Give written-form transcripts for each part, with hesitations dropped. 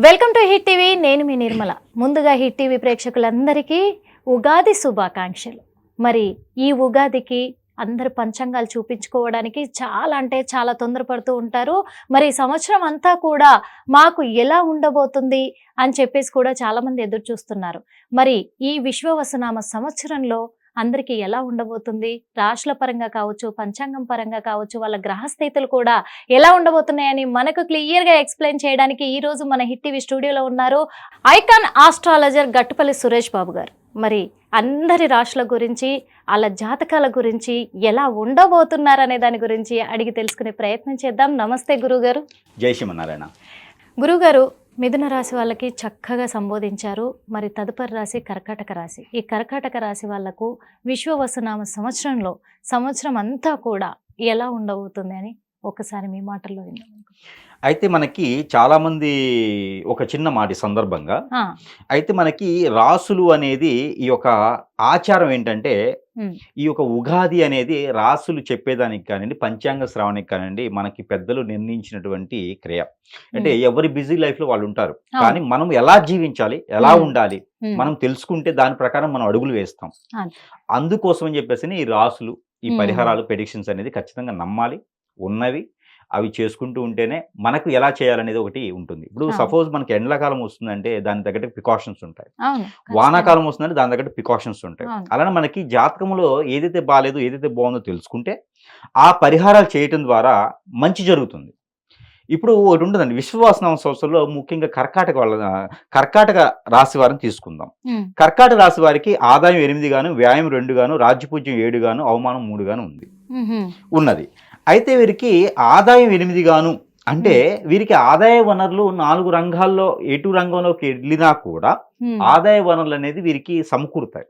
Welcome to hit TV. నేను మీ నిర్మల. ముందుగా hit TV ప్రేక్షకులందరికీ ఉగాది శుభాకాంక్షలు. మరి ఈ ఉగాదికి అందరు పంచాంగాలు చూపించుకోవడానికి చాలా తొందరపడుతూ ఉంటారు. మరి ఈ సంవత్సరం అంతా కూడా మాకు ఎలా ఉండబోతుంది అని చెప్పేసి కూడా చాలామంది ఎదురు చూస్తున్నారు. మరి ఈ విశ్వవసునామ సంవత్సరంలో అందరికీ ఎలా ఉండబోతుంది, రాశుల పరంగా కావచ్చు, పంచాంగం పరంగా కావచ్చు, వాళ్ళ గ్రహస్థితులు కూడా ఎలా ఉండబోతున్నాయని మనకు క్లియర్గా ఎక్స్ప్లెయిన్ చేయడానికి ఈ రోజు మన హిట్ టీవీ స్టూడియోలో ఉన్నారు ఐకాన్ ఆస్ట్రాలజర్ గట్టుపల్లి సురేష్ బాబు గారు. మరి అందరి రాశుల గురించి, వాళ్ళ జాతకాల గురించి, ఎలా ఉండబోతున్నారు అనే దాని గురించి అడిగి తెలుసుకునే ప్రయత్నం చేద్దాం. నమస్తే గురుగారు. జై శ్రీమన్నారాయణ. గురుగారు, మిథున రాశి వాళ్ళకి చక్కగా సంబోధించారు. మరి తదుపరి రాశి కర్కాటక రాశి. ఈ కర్కాటక రాశి వాళ్లకు విశ్వవసునామ సంవత్సరంలో సంవత్సరం అంతా కూడా ఎలా ఉండబోతుంది అని ఒకసారి మీ మాటల్లో విన్నాం. అయితే మనకి చాలామంది ఒక చిన్న మాట సందర్భంగా అయితే మనకి రాసులు అనేది ఈ యొక్క ఆచారం ఏంటంటే ఈ యొక్క ఉగాది అనేది రాసులు చెప్పేదానికి కానివ్వండి, పంచాంగ శ్రావణికి కానివ్వండి, మనకి పెద్దలు నిర్ణయించినటువంటి క్రియ. అంటే ఎవరి బిజీ లైఫ్ లో వాళ్ళు ఉంటారు, కానీ మనం ఎలా జీవించాలి, ఎలా ఉండాలి మనం తెలుసుకుంటే దాని ప్రకారం మనం అడుగులు వేస్తాం. అందుకోసం అని చెప్పేసి ఈ రాసులు, ఈ పరిహారాలు, ప్రెడిక్షన్స్ అనేది ఖచ్చితంగా నమ్మాలి. ఉన్నవి అవి చేసుకుంటూ ఉంటేనే మనకు ఎలా చేయాలనేది ఒకటి ఉంటుంది. ఇప్పుడు సపోజ్ మనకి ఎండాకాలం వస్తుందంటే దాని తగ్గట్టు ప్రికాషన్స్ ఉంటాయి, వానాకాలం వస్తుందంటే దాని తగ్గట్టు ప్రికాషన్స్ ఉంటాయి. అలానే మనకి జాతకంలో ఏదైతే బాగాలేదో ఏదైతే బాగుందో తెలుసుకుంటే ఆ పరిహారాలు చేయటం ద్వారా మంచి జరుగుతుంది. ఇప్పుడు ఒకటి ఉంటుందండి, విశ్వవాసనామ సంవత్సరంలో ముఖ్యంగా కర్కాటక రాశి వారిని తీసుకుందాం. కర్కాటక రాశి వారికి ఆదాయం 8 గాను, వ్యాయం 2 గాను, రాజ్యపూజ్యం 7 గాను, అవమానం 3 గాను ఉన్నది. అయితే వీరికి ఆదాయం 8 గాను అంటే వీరికి ఆదాయ వనరులు 4 రంగాల్లో ఎటు రంగంలోకి వెళ్ళినా కూడా ఆదాయ వనరులు అనేది వీరికి సమకూరుతాయి.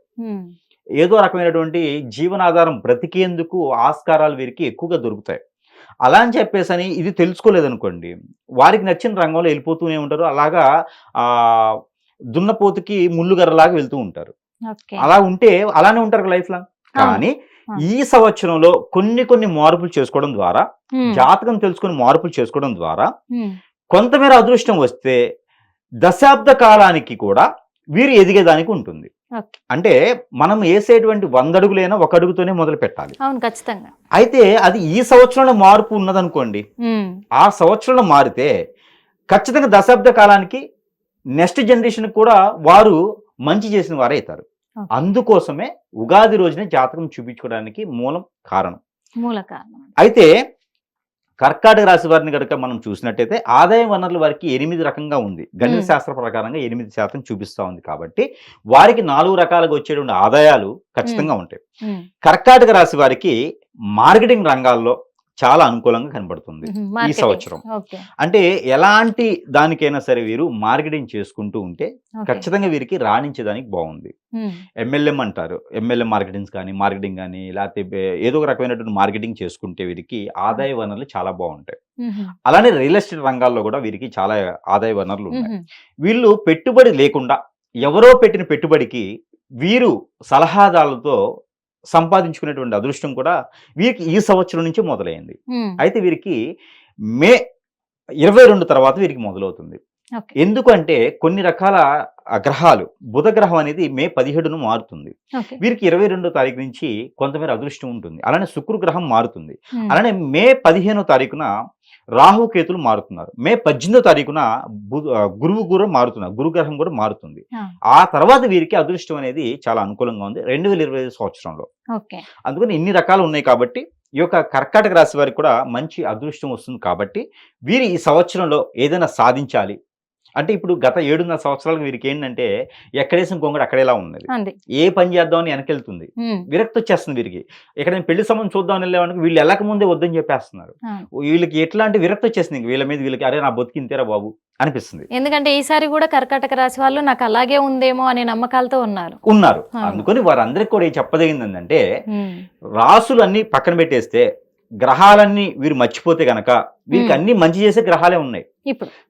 ఏదో రకమైనటువంటి జీవనాధారం బ్రతికేందుకు ఆస్కారాలు వీరికి ఎక్కువగా దొరుకుతాయి. అలా అని చెప్పేసి ఇది తెలుసుకోలేదనుకోండి, వారికి నచ్చిన రంగంలో వెళ్ళిపోతూనే ఉంటారు. అలాగా దున్నపోతుకి ముళ్ళుగర్రలాగా వెళ్తూ ఉంటారు. అలా ఉంటే అలానే ఉంటారు లైఫ్ లాంగ్. కానీ ఈ సంవత్సరంలో కొన్ని మార్పులు చేసుకోవడం ద్వారా, జాతకం తెలుసుకుని మార్పులు చేసుకోవడం ద్వారా కొంతమేర అదృష్టం వస్తే దశాబ్ద కాలానికి కూడా వీరు ఎదిగేదానికి ఉంటుంది. అంటే మనం వేసేటువంటి 100 అడుగులైనా 1 అడుగుతోనే మొదలు పెట్టాలి. ఖచ్చితంగా. అయితే అది ఈ సంవత్సరంలో మార్పు ఉన్నదనుకోండి, ఆ సంవత్సరంలో మారితే ఖచ్చితంగా దశాబ్ద కాలానికి నెక్స్ట్ జనరేషన్ కూడా వారు మంచి చేసిన వారే అవుతారు. అందుకోసమే ఉగాది రోజునే జాతకం చూపించుకోవడానికి మూల కారణం. అయితే కర్కాటక రాశి వారిని కనుక మనం చూసినట్టయితే ఆదాయ వనరుల వారికి 8 రకంగా ఉంది. గణిత శాస్త్ర ప్రకారంగా 8% చూపిస్తా ఉంది. కాబట్టి వారికి 4 రకాలుగా వచ్చేటువంటి ఆదాయాలు ఖచ్చితంగా ఉంటాయి. కర్కాటక రాశి వారికి మార్కెటింగ్ రంగాల్లో చాలా అనుకూలంగా కనబడుతుంది ఈ సంవత్సరం. అంటే ఎలాంటి దానికైనా సరే వీరు మార్కెటింగ్ చేసుకుంటూ ఉంటే ఖచ్చితంగా వీరికి రాణించేదానికి బాగుంది. MLM అంటారు, MLM మార్కెటింగ్ కానీ లేకపోతే ఏదో ఒక రకమైనటువంటి మార్కెటింగ్ చేసుకుంటే వీరికి ఆదాయ వనరులు చాలా బాగుంటాయి. అలానే రియల్ ఎస్టేట్ రంగాల్లో కూడా వీరికి చాలా ఆదాయ వనరులు ఉన్నాయి. వీళ్ళు పెట్టుబడి లేకుండా ఎవరో పెట్టిన పెట్టుబడికి వీరు సలహాదారులతో సంపాదించుకునేటువంటి అదృష్టం కూడా వీరికి ఈ సంవత్సరం నుంచి మొదలైంది. అయితే వీరికి మే 22 తర్వాత వీరికి మొదలవుతుంది. ఎందుకంటే కొన్ని రకాల గ్రహాలు, బుధ గ్రహం అనేది మే 17ను మారుతుంది. వీరికి 22వ తారీఖు నుంచి కొంతమేర అదృష్టం ఉంటుంది. అలానే శుక్ర గ్రహం మారుతుంది. అలానే మే 15వ తారీఖున రాహుకేతులు మారుతున్నారు. మే 18వ తారీఖున గురువు కూడా మారుతున్నారు, గురుగ్రహం కూడా మారుతుంది. ఆ తర్వాత వీరికి అదృష్టం అనేది చాలా అనుకూలంగా ఉంది 2025 సంవత్సరంలో. అందుకని ఇన్ని రకాలు ఉన్నాయి. కాబట్టి ఈ యొక్క కర్కాటక రాశి వారికి కూడా మంచి అదృష్టం వస్తుంది. కాబట్టి వీరు ఈ సంవత్సరంలో ఏదైనా సాధించాలి అంటే, ఇప్పుడు గత 7.5 సంవత్సరాలకు వీరికి ఏంటంటే ఎక్కడేసిన కొంగడు అక్కడేలా ఉన్నది. ఏ పని చేద్దామని వెనకెళ్తుంది, విరక్తి వచ్చేస్తుంది వీరికి. ఎక్కడైనా పెళ్లి సంబంధం చూద్దామని వెళ్ళేవాడికి వీళ్ళు వెళ్ళక ముందే వద్దని చెప్పేస్తున్నారు. వీళ్ళకి ఎట్లాంటి విరక్తి వచ్చేస్తుంది వీళ్ళ మీద. వీళ్ళకి అరే నా బతికింతేరా బాబు అనిపిస్తుంది. ఎందుకంటే ఈసారి కూడా కర్కాటక రాశి వాళ్ళు నాకు అలాగే ఉందేమో అనే నమ్మకాలతో ఉన్నారు. అందుకని వారందరికి కూడా చెప్పదగింది ఏంటంటే, రాసులు అన్ని పక్కన పెట్టేస్తే గ్రహాలన్నీ వీరు మర్చిపోతే గనక వీరికి అన్ని మంచి చేసే గ్రహాలే ఉన్నాయి.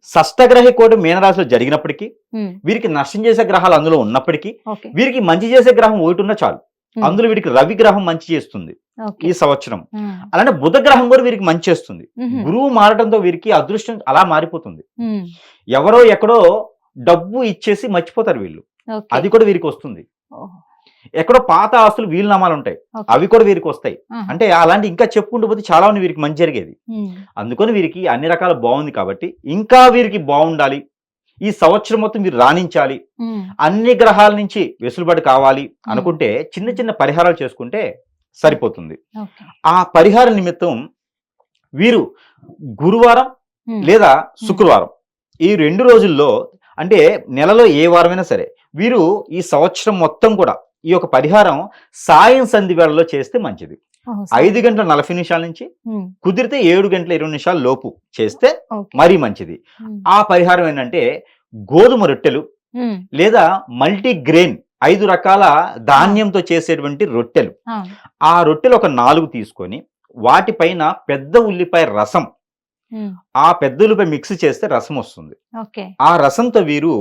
షష్టగ్రహి కూడా మీనరాశిలో జరిగినప్పటికీ, వీరికి నష్టం చేసే గ్రహాలు అందులో ఉన్నప్పటికీ, వీరికి మంచి చేసే గ్రహం ఒకటి ఉన్నా చాలు. అందులో వీరికి రవి గ్రహం మంచి చేస్తుంది. ఓకే. ఈ సంవత్సరం. ఉమ్. అలానే బుధగ్రహం కూడా వీరికి మంచి చేస్తుంది. ఉహుం. గురువు మారడంతో వీరికి అదృష్టం అలా మారిపోతుంది. ఉమ్. ఎవరో ఎక్కడో డబ్బు ఇచ్చేసి మర్చిపోతారు వీళ్ళు, ఓకే. అది కూడా వీరికి వస్తుంది. ఓహో. ఎక్కడో పాత ఆస్తులు వీలు నామాలు ఉంటాయి, ఓకే. అవి కూడా వీరికి వస్తాయి. ఆహా. అంటే అలాంటి ఇంకా చెప్పుకుంటూ పోతే చాలా మంది వీరికి మంచి జరిగేది. ఉమ్. అందుకని వీరికి అన్ని రకాల బాగుంది కాబట్టి ఇంకా వీరికి బాగుండాలి, ఈ సంవత్సరం మొత్తం మీరు రాణించాలి, ఉమ్. అన్ని గ్రహాల నుంచి వెసులుబాటు కావాలి అనుకుంటే చిన్న చిన్న పరిహారాలు చేసుకుంటే సరిపోతుంది. ఓకే. ఆ పరిహార నిమిత్తం వీరు గురువారం ఉమ్. లేదా శుక్రవారం ఈ 2 రోజుల్లో, అంటే నెలలో ఏ వారమైనా సరే, వీరు ఈ సంవత్సరం మొత్తం కూడా ఈ యొక్క పరిహారం సాయం సంధి వేళలో చేస్తే మంచిది. ఓహో, 5:40 నుంచి ఉమ్. కుదిరితే 7:20 లోపు చేస్తే ఓకే. మరీ మంచిది. ఉమ్. ఆ పరిహారం ఏంటంటే గోధుమ రొట్టెలు ఉమ్. లేదా మల్టీగ్రెయిన్ 5 రకాల ధాన్యంతో చేసేటువంటి రొట్టెలు. అవును. ఆ రొట్టెలు ఒక 4 తీసుకొని వాటిపైన పెద్ద ఉల్లిపాయ రసం, ఉమ్. ఆ పెద్ద ఉల్లిపాయ మిక్స్ చేస్తే రసం వస్తుంది. ఓకే. ఆ రసంతో వీరు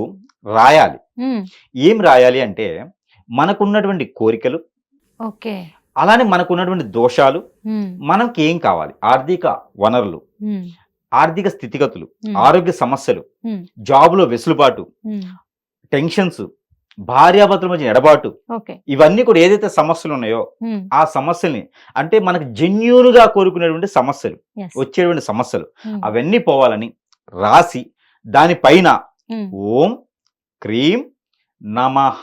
రాయాలి. ఉమ్. ఏం రాయాలి అంటే మనకున్నటువంటి కోరికలు, ఓకే. అలానే మనకున్నటువంటి దోషాలు, ఉమ్. మనకి ఏం కావాలి, ఆర్థిక వనరులు, ఉమ్. ఆర్థిక స్థితిగతులు, ఉమ్. ఆరోగ్య సమస్యలు, ఉమ్. జాబులో వెసులుబాటు, ఉమ్. టెన్షన్స్, భార్యాభర్తల మధ్య ఎడబాటు, ఓకే. ఇవన్నీ కూడా ఏదైతే సమస్యలు ఉన్నాయో ఉమ్. ఆ సమస్యల్ని, అంటే మనకు జెన్యూన్గా కోరుకునేటువంటి సమస్యలు, Yes. వచ్చేటువంటి సమస్యలు ఉమ్. అవన్నీ పోవాలని రాసి దానిపైన ఉమ్. ఓం క్రీం నమః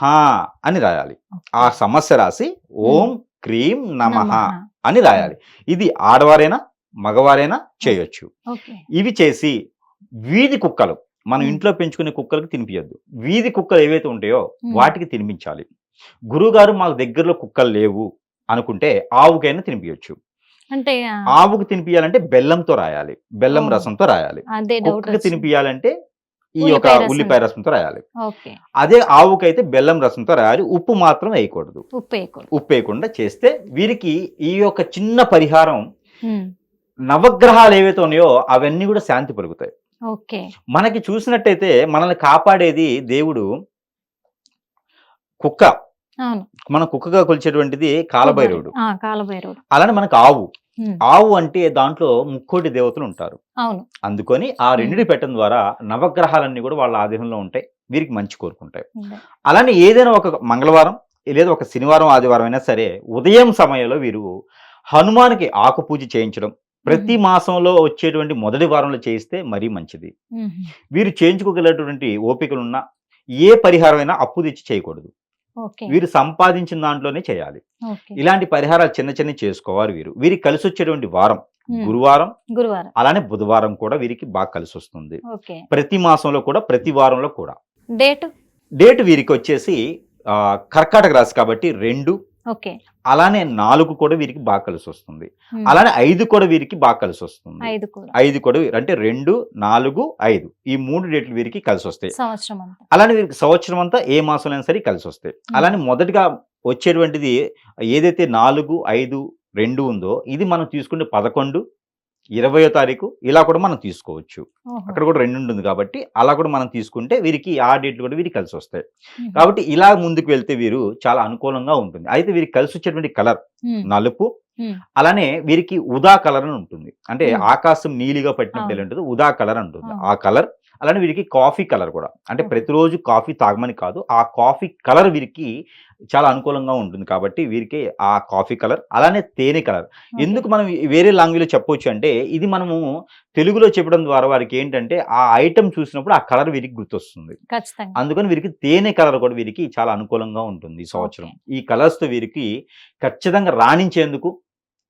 అని రాయాలి. ఆ సమస్య రాసి ఓం క్రీం నమః నమః. అని రాయాలి. ఇది ఆడవారైనా మగవారైనా చేయొచ్చు. ఓకే. ఇవి చేసి వీధి కుక్కలు, మనం మ్మ్. ఇంట్లో పెంచుకునే కుక్కలకు తినిపించద్దు, వీధి కుక్కలు ఏవైతే ఉంటాయో మ్మ్. వాటికి తినిపించాలి. గురువుగారు మాకు దగ్గరలో కుక్కలు లేవు అనుకుంటే ఆవుకైనా తినిపించచ్చు. అంటే ఆవుకు తినిపించాలంటే బెల్లంతో రాయాలి, బెల్లం ఓ. రసంతో రాయాలి. అదే డౌట్ కుక్కకి తినిపించాలంటే ఈ యొక్క ఉల్లిపాయ రసం. ఉల్లిపాయ రసంతో రాయాలి. ఓకే. అదే ఆవుకైతే బెల్లం రసంతో రాయాలి. ఉప్పు మాత్రం వేయకూడదు. ఉప్పు వేయకూడదు. ఉప్పు వేయకుండా చేస్తే వీరికి ఈ యొక్క చిన్న పరిహారం, ఉమ్. నవగ్రహాలు ఏవైతే ఉన్నాయో అవన్నీ కూడా శాంతి పలుకుతాయి. ఓకే. మనకి చూసినట్టయితే మనల్ని కాపాడేది దేవుడు కుక్క. అవును. మనం కుక్కగా కొలిచేటువంటిది కాలభైరవుడు. కాలభైరవుడు. అలానే మనకు ఆవు. ఉమ్. ఆవు అంటే దాంట్లో 3 దేవతలు ఉంటారు. అవును. అందుకొని ఆ రెండిటి పెట్టడం ద్వారా నవగ్రహాలన్నీ కూడా వాళ్ళ ఆధీనంలో ఉంటాయి, వీరికి మంచి కోరుకుంటాయి. ఉండే. అలానే ఏదైనా ఒక మంగళవారం లేదా ఒక శనివారం ఆదివారం అయినా సరే ఉదయం సమయంలో వీరు హనుమానికి ఆకు పూజ చేయించడం ప్రతి మాసంలో వచ్చేటువంటి మొదటి వారంలో చేయిస్తే మరీ మంచిది. ఉమ్. వీరు చేయించుకోగలిగినటువంటి ఓపికలున్న ఏ పరిహారమైనా అప్పు తెచ్చి చేయకూడదు. ఓకే. వీరు సంపాదించిన దాంట్లోనే చేయాలి. ఓకే. ఇలాంటి పరిహారాలు చిన్న చిన్న చేసుకోవాలి. వీరికి కలిసి వచ్చేటువంటి వారం ఉమ్. గురువారం, గురువారం. అలానే బుధవారం కూడా వీరికి బాగా కలిసి వస్తుంది. ఓకే. ప్రతి మాసంలో కూడా ప్రతి వారంలో కూడా. డేట్. డేట్ వీరికి వచ్చేసి కర్కాటక రాశి కాబట్టి 2, ఓకే. అలానే 4 కూడా వీరికి బాగా కలిసి వస్తుంది. ఉమ్. అలానే 5 కూడా వీరికి బాగా కలిసి వస్తుంది. 5 కూడా 5 కూడా అంటే 2, 4, 5 ఈ 3 డేట్లు వీరికి కలిసి వస్తాయి. సంవత్సరం అంతా. అలానే వీరికి సంవత్సరం అంతా ఏ మాసంలో అయినా సరే కలిసి వస్తాయి. అలానే మొదటిగా వచ్చేటువంటిది ఏదైతే 4, 5, 2 ఉందో ఇది మనం తీసుకుంటే 11, 20వ తారీఖు ఇలా కూడా మనం తీసుకోవచ్చు. ఓహో. అక్కడ కూడా 2 ఉంటుంది కాబట్టి అలా కూడా మనం తీసుకుంటే వీరికి ఆ డేట్లు కూడా వీరికి కలిసి వస్తాయి. ఉమ్. కాబట్టి ఇలా ముందుకు వెళ్తే వీరు చాలా అనుకూలంగా ఉంటుంది. అయితే వీరికి కలిసి వచ్చేటువంటి కలర్ ఉమ్. నలుపు, ఉమ్. అలానే వీరికి ఉదా కలర్ అని ఉంటుంది. అంటే ఉమ్. ఆకాశం నీలిగా పట్టినప్పుడు ఎలా ఉంటుంది, ఉదా కలర్ అంటుంది అవును. ఆ కలర్. అలానే వీరికి కాఫీ కలర్ కూడా, అంటే ఓకే. ప్రతిరోజు కాఫీ తాగమని కాదు, ఆ కాఫీ కలర్ వీరికి చాలా అనుకూలంగా ఉంటుంది కాబట్టి వీరికి ఆ కాఫీ కలర్. అలానే తేనె కలర్. ఓకే. ఎందుకు మనం వేరే లాంగ్వేజ్లో చెప్పొచ్చు అంటే ఇది మనము తెలుగులో చెప్పడం ద్వారా వారికి ఏంటంటే ఆ ఐటమ్ చూసినప్పుడు ఆ కలర్ వీరికి గుర్తొస్తుంది. ఖచ్చితంగా. అందుకని వీరికి తేనె కలర్ కూడా వీరికి చాలా అనుకూలంగా ఉంటుంది ఈ సంవత్సరం. ఈ కలర్స్ తో వీరికి ఖచ్చితంగా రాణించేందుకు,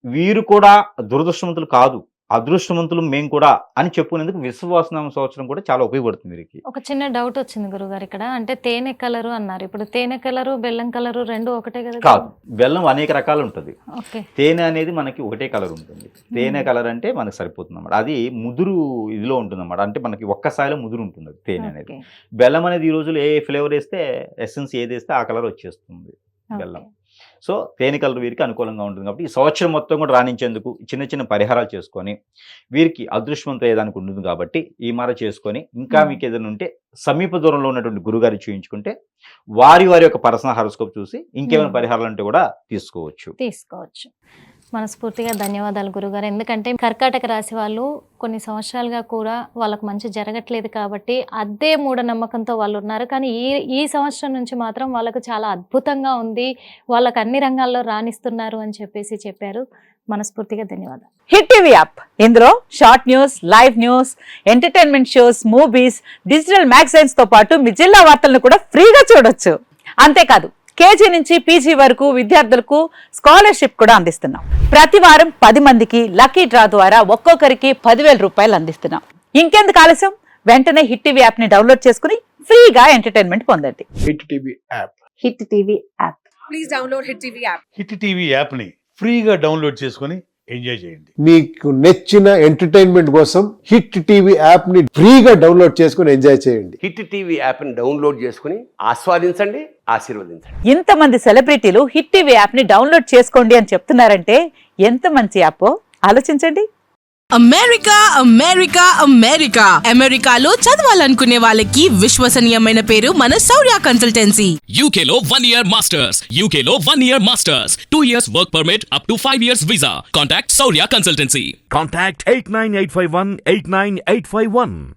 వీరు కూడా దురదృష్టవంతులు కాదు, అదృష్టవంతులు మేము కూడా అని చెప్పుకునేందుకు విశ్వవాసనామ సంవత్సరం కూడా చాలా ఉపయోగపడుతుంది వీరికి. ఒక చిన్న డౌట్ వచ్చింది గురుగారు ఇక్కడ. అంటే తేనె కలరు అన్నారు. ఇప్పుడు తేనె కలరు బెల్లం కలరు రెండు ఒకటే కదా? కాదు, బెల్లం అనేక రకాలు ఉంటుంది. ఓకే. తేనె అనేది మనకి ఒకటే కలర్ ఉంటుంది. తేనె కలర్ అంటే మనకు సరిపోతుంది అన్నమాట. అది ముదురు ఇదిలో ఉంటుంది అన్నమాట. అంటే మనకి ఒక్క స్థాయిలో ముదురు ఉంటుంది అది తేనె అనేది. ఓకే. బెల్లం అనేది ఈ రోజులు ఏ ఫ్లేవర్ వేస్తే ఎసెన్స్ ఏది వేస్తే ఆ కలర్ వచ్చేస్తుంది బెల్లం. ఓకే. సో తేనె కలర్ వీరికి అనుకూలంగా ఉంటుంది కాబట్టి ఈ సంవత్సరం మొత్తం కూడా రాణించేందుకు చిన్న చిన్న పరిహారాలు చేసుకొని వీరికి అదృష్టవంతం ఏదానికి ఉంటుంది కాబట్టి ఈ మార చేసుకొని, ఇంకా మీకు ఏదైనా ఉంటే సమీప దూరంలో ఉన్నటువంటి గురుగారి చూయించుకుంటే వారి యొక్క పర్సనల్ హారోస్కోప్ చూసి ఇంకేమైనా పరిహారాలు అంటే కూడా తీసుకోవచ్చు. మనస్ఫూర్తిగా ధన్యవాదాలు గురుగారు. ఎందుకంటే కర్కాటక రాశి వాళ్ళు కొన్ని సంవత్సరాలుగా కూడా వాళ్ళకు మంచి జరగట్లేదు కాబట్టి అదే మూఢనమ్మకంతో వాళ్ళు ఉన్నారు. కానీ ఈ సంవత్సరం నుంచి మాత్రం వాళ్ళకు చాలా అద్భుతంగా ఉంది, వాళ్ళకు అన్ని రంగాల్లో రాణిస్తున్నారు అని చెప్పేసి చెప్పారు. మనస్ఫూర్తిగా ధన్యవాదాలు. హిట్ టీవీ యాప్, ఇందులో short news, live news, entertainment shows, movies, digital magazines తో పాటు మీ జిల్లా వార్తలను కూడా ఫ్రీగా చూడొచ్చు. అంతేకాదు కేజీ నుంచి పీజీ వరకు విద్యార్థులకు స్కాలర్షిప్ కూడా అందిస్తున్నాం. ప్రతి వారం 10 మందికి లక్కీ డ్రా ద్వారా ఒక్కొక్కరికి 10,000 రూపాయలు అందిస్తున్నాం. ఇంకెందుకు ఆలస్యం, వెంటనే హిట్ టీవీ యాప్ ని డౌన్లోడ్ చేసుకుని ఫ్రీగా ఎంటర్టైన్మెంట్ పొందండి. Hit TV app. Hit TV app. Please download hit TV app. Hit TV app ని ఫ్రీగా డౌన్లోడ్ చేసుకొని ఎంజాయ్ చేయండి. మీకు నచ్చిన ఎంటర్టైన్మెంట్ కోసం హిట్ టీవీ యాప్ ని ఫ్రీగా డౌన్లోడ్ చేసుకుని ఎంజాయ్ చేయండి. హిట్ టీవీ యాప్ని డౌన్లోడ్ చేసుకుని ఆస్వాదించండి, ఆశీర్వదించండి. ఇంతమంది సెలబ్రిటీలు హిట్ టీవీ యాప్ ని డౌన్లోడ్ చేసుకోండి అని చెప్తున్నారంటే ఎంత మంచి యాప్ ఆలోచించండి. అమెరికా అమెరికా అమెరికా అమెరికాలో చదవాలనుకునే వాళ్ళకి విశ్వసనీయమైన పేరు మన శౌర్య consultancy. UK Law 1 Year Masters. UK Law 1 Year Masters. 2 years work permit up to 5 years visa. Contact Saurya Consultancy. Contact 89851 89851.